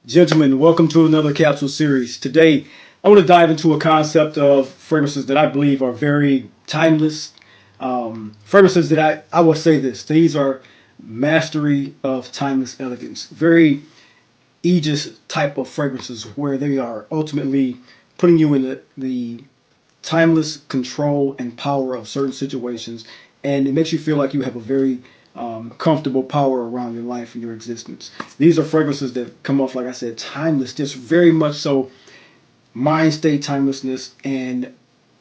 Gentlemen, welcome to another capsule series. Today, I want to dive into a concept of fragrances that I believe are very timeless. Fragrances that I will say this, these are mastery of timeless elegance. Very aegis type of fragrances where they are ultimately putting you in the timeless control and power of certain situations, and it makes you feel like you have a very comfortable power around your life and your existence. These are fragrances that come off, like I said, timeless, just very much so mind state timelessness and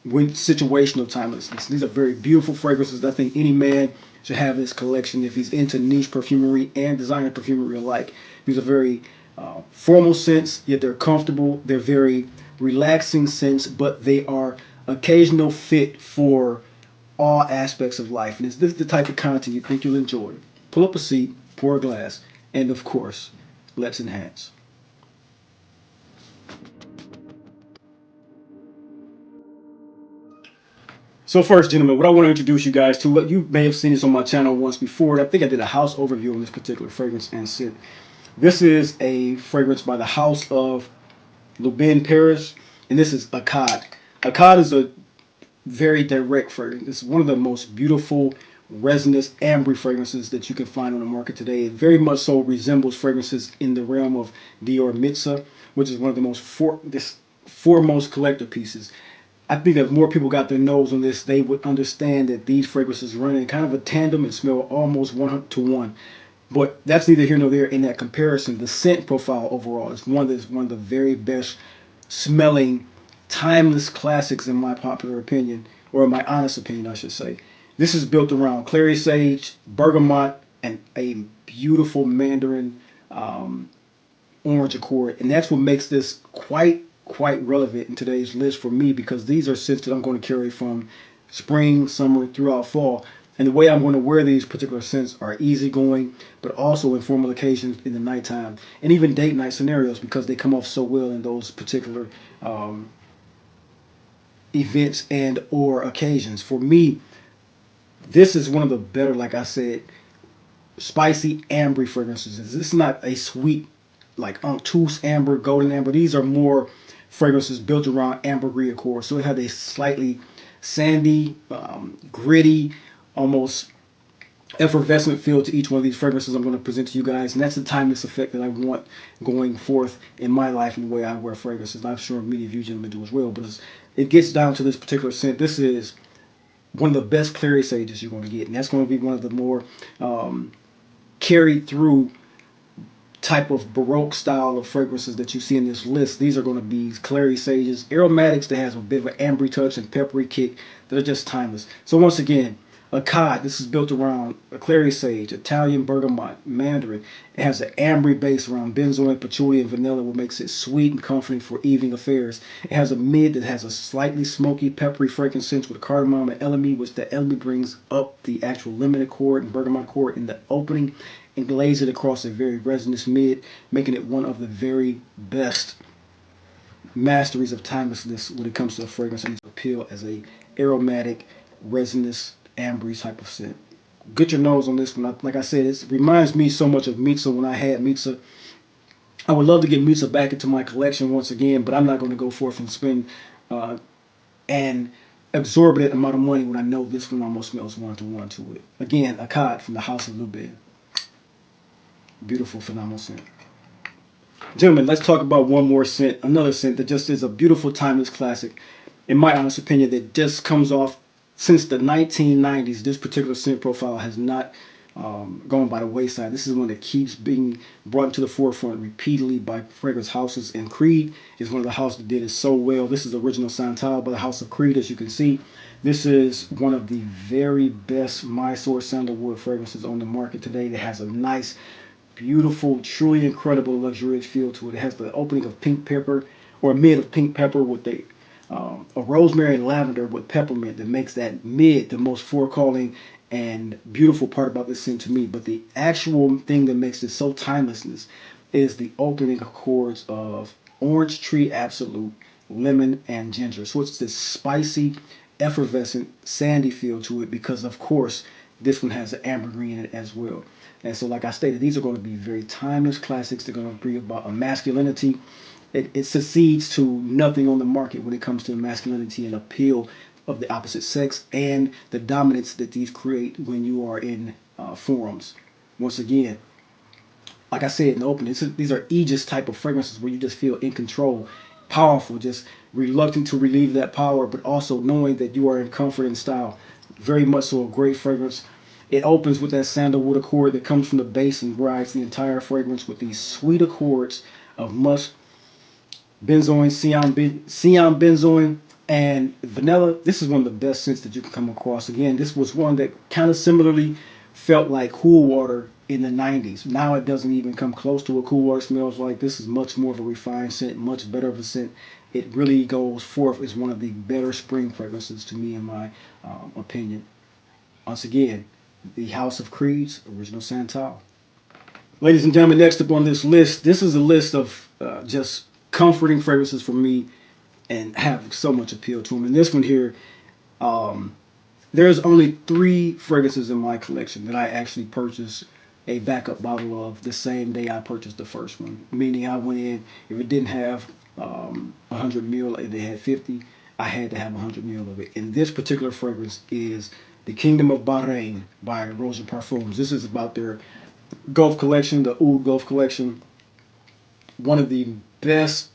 with situational timelessness. These are very beautiful fragrances that I think any man should have in his collection if he's into niche perfumery and designer perfumery alike. These are very formal scents, yet they're comfortable. They're very relaxing scents, but they are occasional fit for all aspects of life. And is this the type of content you think you'll enjoy? Pull up a seat, pour a glass, and of course, let's enhance. So first, gentlemen, what I want to introduce you guys to, what you may have seen this on my channel once before. I think I did a house overview on this particular fragrance and scent. This is a fragrance by the house of Lubin Paris, and this is Akkad. Akkad is a very direct fragrance. It's one of the most beautiful resinous amber fragrances that you can find on the market today. It very much so resembles fragrances in the realm of Dior Mitza, which is one of the foremost collector pieces. I think if more people got their nose on this, they would understand that these fragrances run in kind of a tandem and smell almost 1 to 1. But that's neither here nor there in that comparison. The scent profile overall is one of the very best smelling, timeless classics in my popular opinion, or in my honest opinion, I should say. This is built around clary sage, bergamot, and a beautiful mandarin um, orange accord, and that's what makes this quite relevant in today's list for me because these are scents that I'm going to carry from spring, summer, throughout fall. And the way I'm going to wear these particular scents are easygoing, but also in formal occasions in the nighttime and even date night scenarios because they come off so well in those particular um, events and or occasions. For me, this is one of the better, like I said, spicy amber fragrances. This is not a sweet like unctuous amber, golden amber. These are more fragrances built around ambergris accord. So it has a slightly sandy, gritty, almost effervescent feel to each one of these fragrances I'm going to present to you guys. And that's the timeless effect that I want going forth in my life and the way I wear fragrances. I'm sure many of you gentlemen do as well. But it gets down to this particular scent. This is one of the best clary sages you're going to get. And that's going to be one of the more carried through type of Baroque style of fragrances that you see in this list. These are going to be clary sages, aromatics that has a bit of an ambery touch and peppery kick that are just timeless. So once again, a cod. This is built around a clary sage, Italian bergamot, mandarin. It has an ambery base around benzoin, patchouli, and vanilla, what makes it sweet and comforting for evening affairs. It has a mid that has a slightly smoky, peppery frankincense with cardamom and elemi, which the elemi brings up the actual lemon accord and bergamot accord in the opening and glaze it across a very resinous mid, making it one of the very best masteries of timelessness when it comes to a fragrance and its appeal as a aromatic, resinous, ambery type of scent. Get your nose on this one. Like I said, it reminds me so much of Mitza when I had Mitza. I would love to get Mitza back into my collection once again, but I'm not going to go forth and spend uh, an exorbitant amount of money when I know this one almost smells 1 to 1 to it. Again, a cod from the House of Lubin. Beautiful, phenomenal scent. Gentlemen, let's talk about one more scent, another scent that just is a beautiful, timeless classic. In my honest opinion, that just comes off since the 1990s. This particular scent profile has not gone by the wayside. This is one that keeps being brought to the forefront repeatedly by fragrance houses, and Creed is one of the houses that did it so well. This is original Santal by the House of Creed, as you can see. This is one of the very best Mysore sandalwood fragrances on the market today that has a nice beautiful, truly incredible, luxurious feel to it. It has the opening of pink pepper or mid of pink pepper with a rosemary and lavender with peppermint that makes that mid the most forecalling and beautiful part about this scent to me. But the actual thing that makes it so timelessness is the opening chords of orange tree absolute, lemon, and ginger. So it's this spicy, effervescent, sandy feel to it because, of course, This one has an ambergris in it as well. And so, like I stated, these are going to be very timeless classics. They're going to bring about a masculinity. It succeeds to nothing on the market when it comes to masculinity and appeal of the opposite sex and the dominance that these create when you are in forums. Once again, like I said in the opening, these are aegis type of fragrances where you just feel in control, powerful, just reluctant to relieve that power, but also knowing that you are in comfort and style. Very much so a great fragrance. It opens with that sandalwood accord that comes from the base and rides the entire fragrance with these sweet accords of musk, benzoin, cyan benzoin, and vanilla. This is one of the best scents that you can come across. Again, this was one that kind of similarly felt like cool water in the 90s. Now it doesn't even come close to what cool water smells like. This is much more of a refined scent, much better of a scent. It really goes forth as one of the better spring fragrances to me, in my opinion. Once again, the House of Creed's original Santal. Ladies and gentlemen, next up on this list, this is a list of just comforting fragrances for me and have so much appeal to them. And this one here, um, there's only three fragrances in my collection that I actually purchased a backup bottle of the same day I purchased the first one. Meaning I went in, if it didn't have 100 mil, if it had 50, I had to have 100 mil of it. And this particular fragrance is the Kingdom of Bahrain by Roja Parfums. This is about their Gulf collection, the Oud Gulf collection. One of the best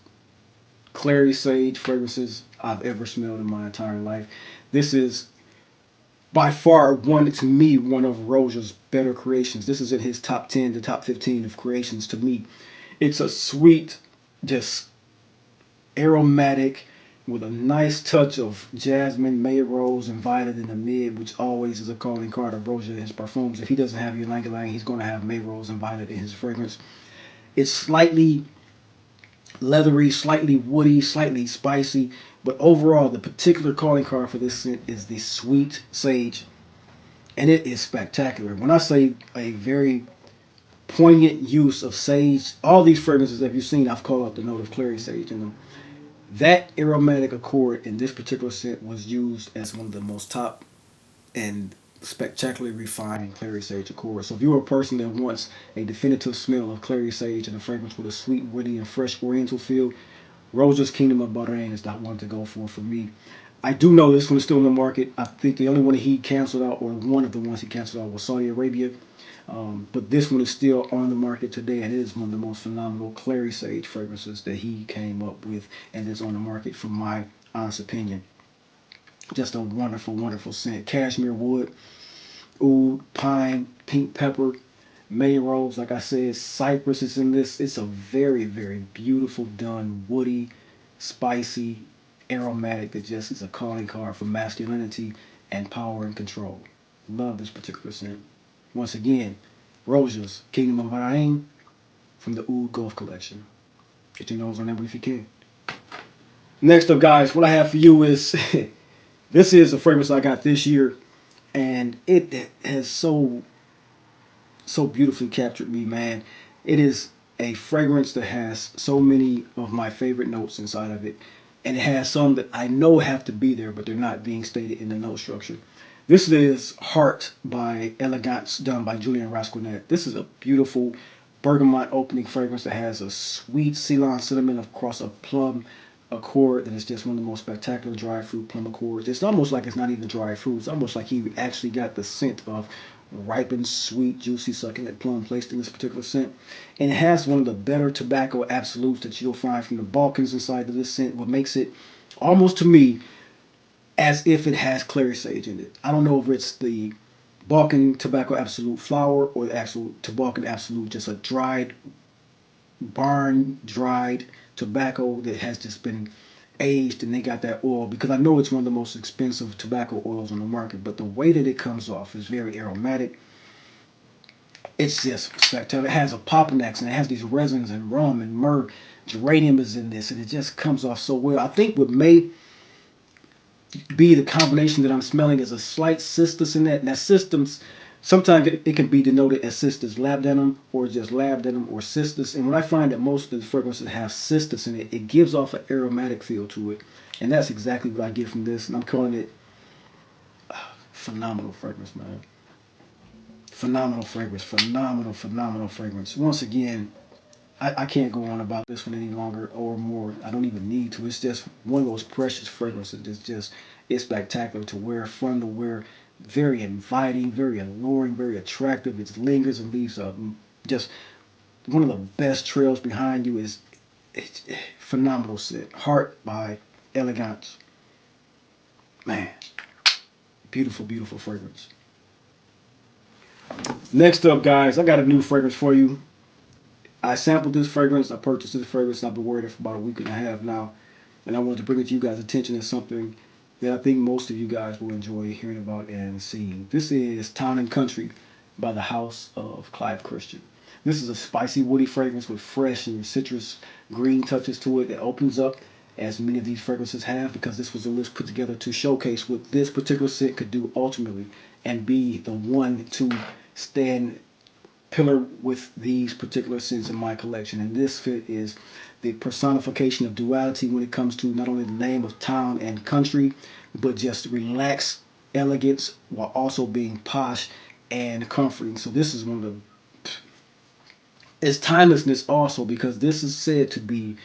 clary sage fragrances I've ever smelled in my entire life. This is by far one to me one of Roja's better creations. This is in his top 10 to top 15 of creations to me. It's a sweet, just aromatic with a nice touch of jasmine, May rose, and violet in the mid, which always is a calling card of Roja in his perfumes. If he doesn't have ylang ylang, he's going to have May rose and violet in his fragrance. It's slightly leathery, slightly woody, slightly spicy, but overall, the particular calling card for this scent is the sweet sage, and it is spectacular. When I say a very poignant use of sage, all these fragrances that you've seen, I've called out the note of clary sage in them. That aromatic accord in this particular scent was used as one of the most top and spectacularly refined clary sage accords. So if you're a person that wants a definitive smell of clary sage and a fragrance with a sweet, woody, and fresh oriental feel, Roja's Kingdom of Bahrain is that one to go for me. I do know this one is still in the market. I think the only one he canceled out, or one of the ones he canceled out, was Saudi Arabia. But this one is still on the market today, and it is one of the most phenomenal clary sage fragrances that he came up with, and is on the market, from my honest opinion. Just a wonderful, wonderful scent. Cashmere wood, oud, pine, pink pepper, May rose, like I said, cypress is in this. It's a very, very beautiful done, woody, spicy, aromatic that just is a calling card for masculinity and power and control. Love this particular scent. Once again, Roja's Kingdom of Bahrain from the Oud Gulf Collection. Get your nose on that if you can. Next up, guys, what I have for you is this is a fragrance I got this year, and it has so beautifully captured me, man. It is a fragrance that has so many of my favorite notes inside of it, and it has some that I know have to be there, but they're not being stated in the note structure. This is Heart by Elegance, done by Julian Rasquinet. This is a beautiful bergamot opening fragrance that has a sweet Ceylon cinnamon across a plum accord that is just one of the most spectacular dry fruit plum accords. It's almost like it's not even dry fruit. It's almost like he actually got the scent of ripened, sweet, juicy, succulent plum placed in this particular scent. And it has one of the better tobacco absolutes that you'll find from the Balkans inside of this scent, what makes it almost to me as if it has clary sage in it. I don't know if it's the Balkan tobacco absolute flower or the actual Balkan absolute, just a dried, barn dried tobacco that has just been aged, and they got that oil, because I know it's one of the most expensive tobacco oils on the market, but the way that it comes off is very aromatic. It's just spectacular. It has a popping accent. It has these resins and rum and myrrh. Geranium is in this, and it just comes off so well. I think what may be the combination that I'm smelling is a slight cistus in that. And that cistus, sometimes it can be denoted as cistus labdanum, or just labdanum or cistus. And when I find that most of the fragrances have cistus in it, it gives off an aromatic feel to it. And that's exactly what I get from this. And I'm calling it phenomenal fragrance, man. Phenomenal fragrance, phenomenal fragrance. Once again, I can't go on about this one any longer or more. I don't even need to. It's just one of those precious fragrances. It's spectacular to wear, fun to wear, very inviting, very alluring, very attractive. It lingers and leaves just one of the best trails behind you. It's phenomenal scent. Heart by Elegance. Man, beautiful fragrance. Next up, guys, I got a new fragrance for you. I sampled this fragrance. I purchased this fragrance. I've been wearing it for about a week and a half now, and I wanted to bring it to you guys' attention as something that I think most of you guys will enjoy hearing about and seeing. This is Town and Country by the House of Clive Christian. This is a spicy, woody fragrance with fresh and citrus green touches to it. It opens up, as many of these fragrances have, because this was a list put together to showcase what this particular scent could do ultimately and be the one to stand pillar with these particular scents in my collection. And this fit is the personification of duality when it comes to not only the name of town and country, but just relaxed elegance while also being posh and comforting. So this is one of the it's timelessness also, because this is said to be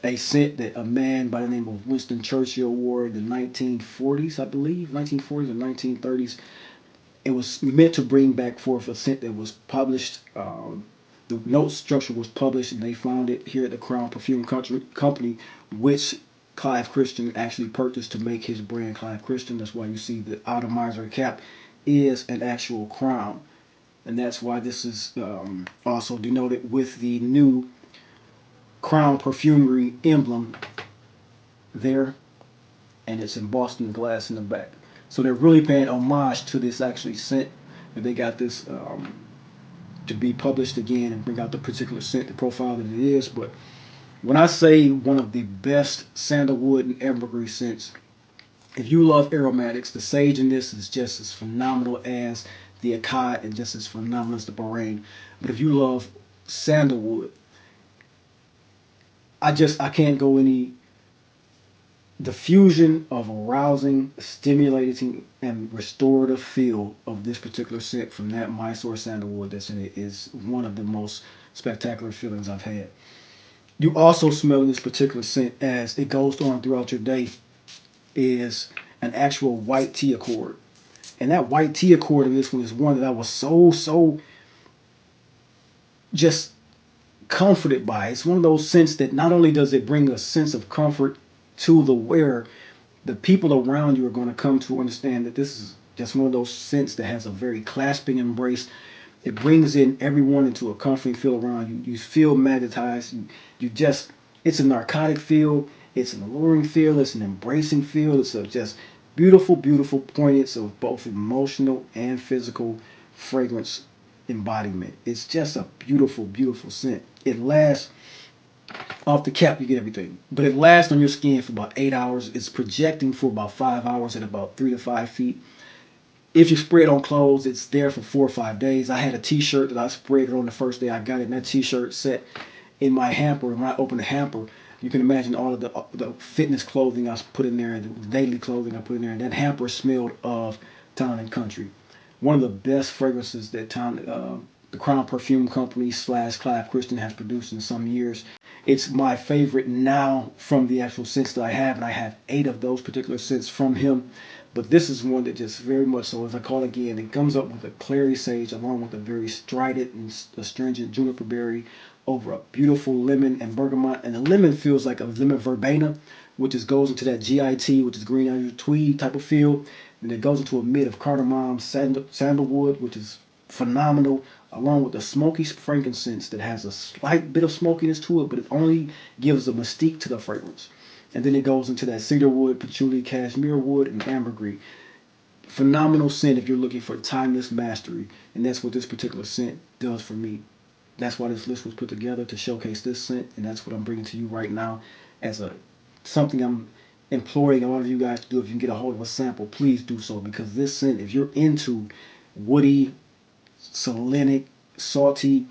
a scent that a man by the name of Winston Churchill wore in the 1940s, I believe, 1940s or 1930s. It was meant to bring back forth a scent that was published. The note structure was published, and they found it here at the Crown Perfume Company, which Clive Christian actually purchased to make his brand Clive Christian. That's why you see the atomizer cap is an actual crown, and that's why this is also denoted with the new Crown Perfumery emblem there, and it's embossed in glass in the back. So they're really paying homage to this actually scent. And they got this to be published again and bring out the particular scent, the profile that it is. But when I say one of the best sandalwood and ambergris scents, if you love aromatics, the sage in this is just as phenomenal as the Akkad and just as phenomenal as the Bahrain. But if you love sandalwood, I can't go any the fusion of arousing, stimulating, and restorative feel of this particular scent from that Mysore sandalwood that's in it is one of the most spectacular feelings I've had. You also smell this particular scent as it goes on throughout your day is an actual white tea accord. And that white tea accord in this one is one that I was so just comforted by. It's one of those scents that not only does it bring a sense of comfort to the wearer, the people around you are going to come to understand that this is just one of those scents that has a very clasping embrace. It brings in everyone into a comforting feel around you. You feel magnetized. You just, it's a narcotic feel. It's an alluring feel. It's an embracing feel. It's a just beautiful poignance of both emotional and physical fragrance embodiment. It's just a beautiful scent. It lasts off the cap, you get everything. But it lasts on your skin for about 8 hours. It's projecting for about 5 hours at about 3 to 5 feet. If you spray it on clothes, it's there for 4 or 5 days. I had a T-shirt that I sprayed it on the first day I got it, and that T-shirt sat in my hamper. And when I opened the hamper, you can imagine all of the fitness clothing I put in there, and the daily clothing I put in there, and that hamper smelled of Town and Country. One of the best fragrances that the Crown Perfume Company slash Clive Christian has produced in some years. It's my favorite now from the actual scents that I have, and I have 8 of those particular scents from him. But this is one that just very much so, as I call it again, it comes up with a clary sage along with a very strident and astringent juniper berry over a beautiful lemon and bergamot. And the lemon feels like a lemon verbena, which goes into that GIT, which is green onion tweed type of feel. And it goes into a mid of cardamom sandalwood, which is phenomenal, along with the smoky frankincense that has a slight bit of smokiness to it, but it only gives a mystique to the fragrance. And then it goes into that cedarwood, patchouli, cashmere wood, and ambergris. Phenomenal scent if you're looking for timeless mastery, and that's what this particular scent does for me. That's why this list was put together to showcase this scent, and that's what I'm bringing to you right now as a something I'm imploring a lot of you guys to do. If you can get a hold of a sample, please do so, because this scent, if you're into woody, selenic, salty,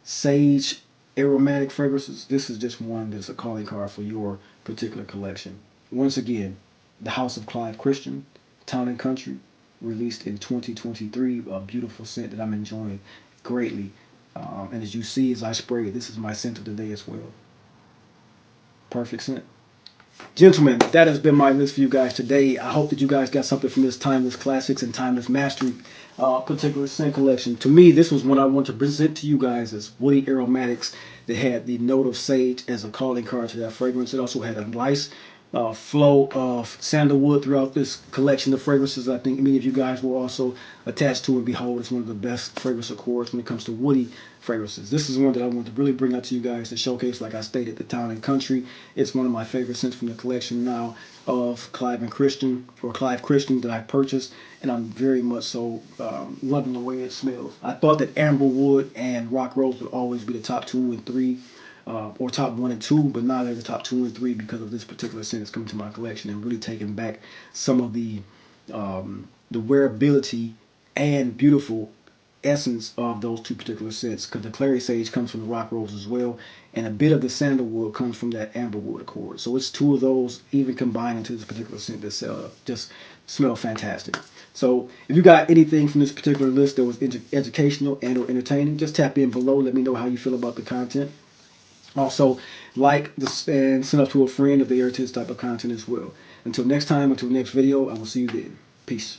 sage, aromatic fragrances, this is just one that's a calling card for your particular collection. Once again, the House of Clive Christian, Town and Country, released in 2023. A beautiful scent that I'm enjoying greatly. And as you see, as I spray it, this is my scent of the day as well. Perfect scent. Gentlemen, that has been my list for you guys today. I hope that you guys got something from this Timeless Classics and Timeless Mastery particular scent collection. To me, this was what I want to present to you guys as woody aromatics that had the note of sage as a calling card to that fragrance. It also had a nice flow of sandalwood throughout this collection of fragrances. I think many of you guys will also attach to and behold. It's one of the best fragrance accords when it comes to woody fragrances. This is one that I want to really bring out to you guys to showcase, like I stated, the town and country. It's one of my favorite scents from the collection now of Clive and Christian, or Clive Christian, that I purchased, and I'm very much so loving the way it smells. I thought that amberwood and rock rose would always be the top 2 and 3, or top 1 and 2, but now they're the top 2 and 3 because of this particular scent that's coming to my collection and really taking back some of the wearability and beautiful essence of those two particular scents, because the clary sage comes from the rock rose as well, and a bit of the sandalwood comes from that amberwood accord. So it's two of those even combined into this particular scent that just smell fantastic. So if you got anything from this particular list that was educational and or entertaining, just tap in below. Let me know how you feel about the content. Also, like this and send up to a friend if they are into this type of content as well. Until next time, until next video, I will see you then. Peace.